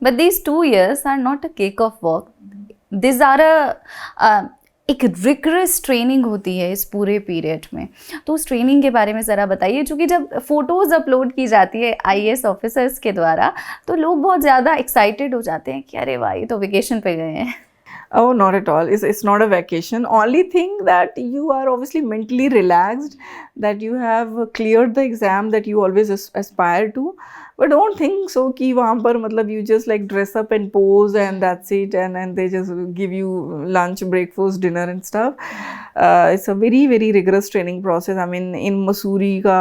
But these 2 years are not a cake of work. These are एक rigorous training होती है इस पूरे पीरियड में. तो उस ट्रेनिंग के बारे में ज़रा बताइए, क्योंकि जब फ़ोटोज़ अपलोड की जाती है IAS ऑफिसर्स के द्वारा तो लोग बहुत ज़्यादा एक्साइटेड हो जाते हैं कि अरे वाह ये तो वेकेशन पे गए हैं. Oh, not at all. It's not a vacation. Only thing that you are obviously mentally relaxed, that you have cleared the exam that you always aspire to. But don't think so कि वहाँ पर मतलब you just like dress up and pose and that's it, and they just give you lunch, breakfast, dinner and stuff. It's a very very rigorous training process. I mean in Missouri का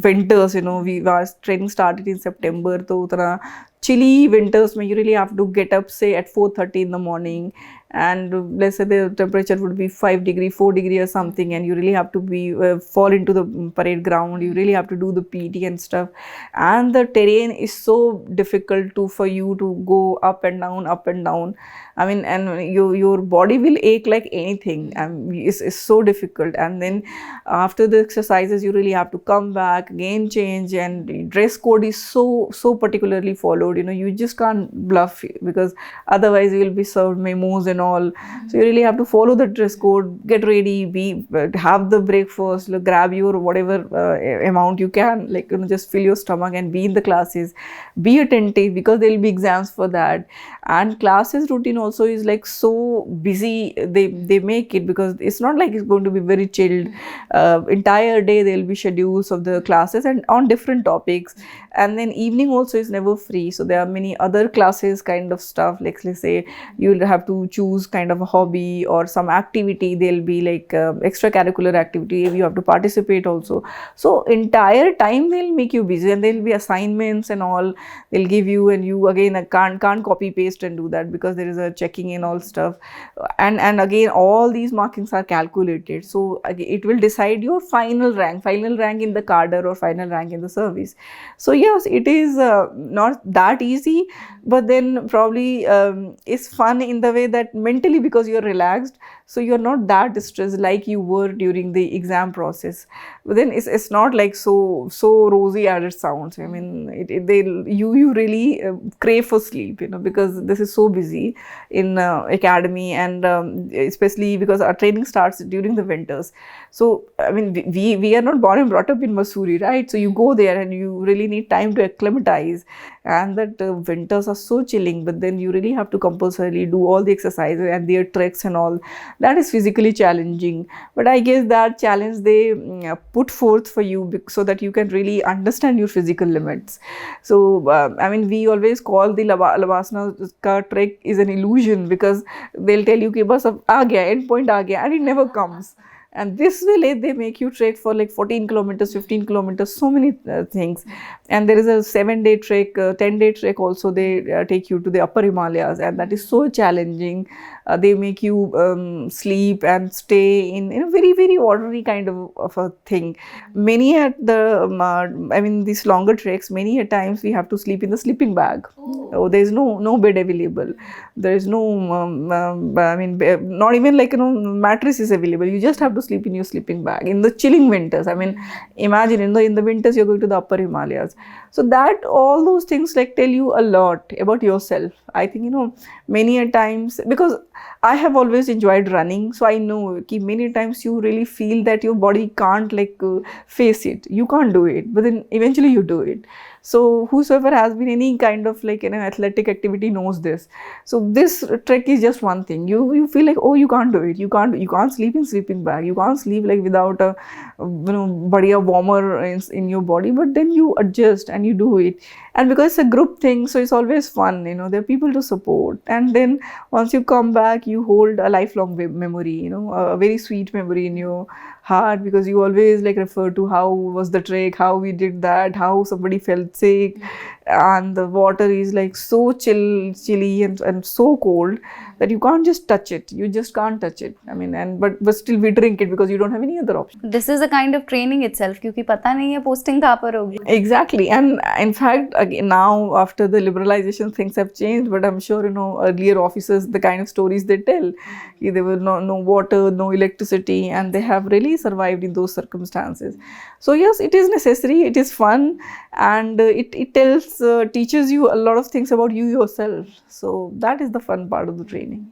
winters, our training started in September, तो उतना chilly winters में you really have to get up say at 4:30 in the morning, and let's say the temperature would be 5 degree 4 degree or something, and you really have to be fall into the parade ground. You really have to do the PT and stuff, and the terrain is so difficult for you to go up and down. I mean, and your body will ache like anything. It's so difficult. And then after the exercises you really have to come back again, change, and dress code is so particularly followed. You just can't bluff, because otherwise you will be served memos and all. So you really have to follow the dress code, get ready, have the breakfast, grab your whatever amount you can, just fill your stomach and be in the classes, be attentive, because there will be exams for that. And classes routine also is like so busy. They make it, because it's not like it's going to be very chilled. Entire day there will be schedules of the classes and on different topics, and then evening also is never free. So there are many other classes kind of stuff, like let's say you'll have to choose kind of a hobby or some activity. There'll be like extracurricular activity you have to participate also. So entire time they'll make you busy, and there'll be assignments and all they'll give you, and you again can't copy paste and do that, because there is a checking in all stuff, and again all these markings are calculated. So again, it will decide your final rank in the cadre or final rank in the service. So yes, it is not that easy, but then probably it's fun in the way that mentally, because you're relaxed, so you're not that stressed like you were during the exam process. But then it's not like so rosy as it sounds. I mean, you really crave for sleep, because this is so busy in academy, and especially because our training starts during the winters. So I mean, we are not born and brought up in Missouri, right? So you go there and you really need time to acclimatize, and that winters are so chilling. But then you really have to compulsorily do all the exercises and their tricks and all. That is physically challenging, but I guess that challenge they put forth for you so that you can really understand your physical limits. So I mean, we always call the Lavasana ka trick is an illusion, because they'll tell you कि बस अब आ गया, end point आ गया, and it never comes. And this way they make you trek for like 14 kilometers, 15 kilometers, so many things. And there is a 7-day trek, 10-day trek also. They take you to the upper Himalayas, and that is so challenging. They make you sleep and stay in a very very ordinary kind of a thing. Many at the I mean, these longer treks, many a times we have to sleep in the sleeping bag. Oh, there is no bed available. There is no I mean, not even like mattress is available. You just have to sleep in your sleeping bag in the chilling winters. I mean, imagine in the winters you're going to the upper Himalayas. So that all those things like tell you a lot about yourself. I think many a times, because I have always enjoyed running, so I know that many times you really feel that your body can't face it. You can't do it, but then eventually you do it. So whosoever has been any kind of athletic activity knows this. So this trek is just one thing. You feel like, oh, you can't do it. You can't sleep in sleeping bag. You can't sleep without a badhiya warmer in your body. But then you adjust and you do it. And because it's a group thing, so it's always fun. There are people to support. And then once you come back, you hold a lifelong memory. A very sweet memory in your heart, because you always refer to how was the trek, how we did that, how somebody felt sick, and the water is so chilly and so cold that you can't just touch it. You just can't touch it. I mean, but still we drink it because you don't have any other option. This is a kind of training itself, क्योंकि पता नहीं है posting कहाँ पर होगी. Exactly, and in fact, again, now after the liberalization, things have changed. But I'm sure earlier officers, the kind of stories they tell, there were no water, no electricity, and they have really survived in those circumstances. So yes, it is necessary. It is fun, and it tells teaches you a lot of things about you yourself. So that is the fun part of the training.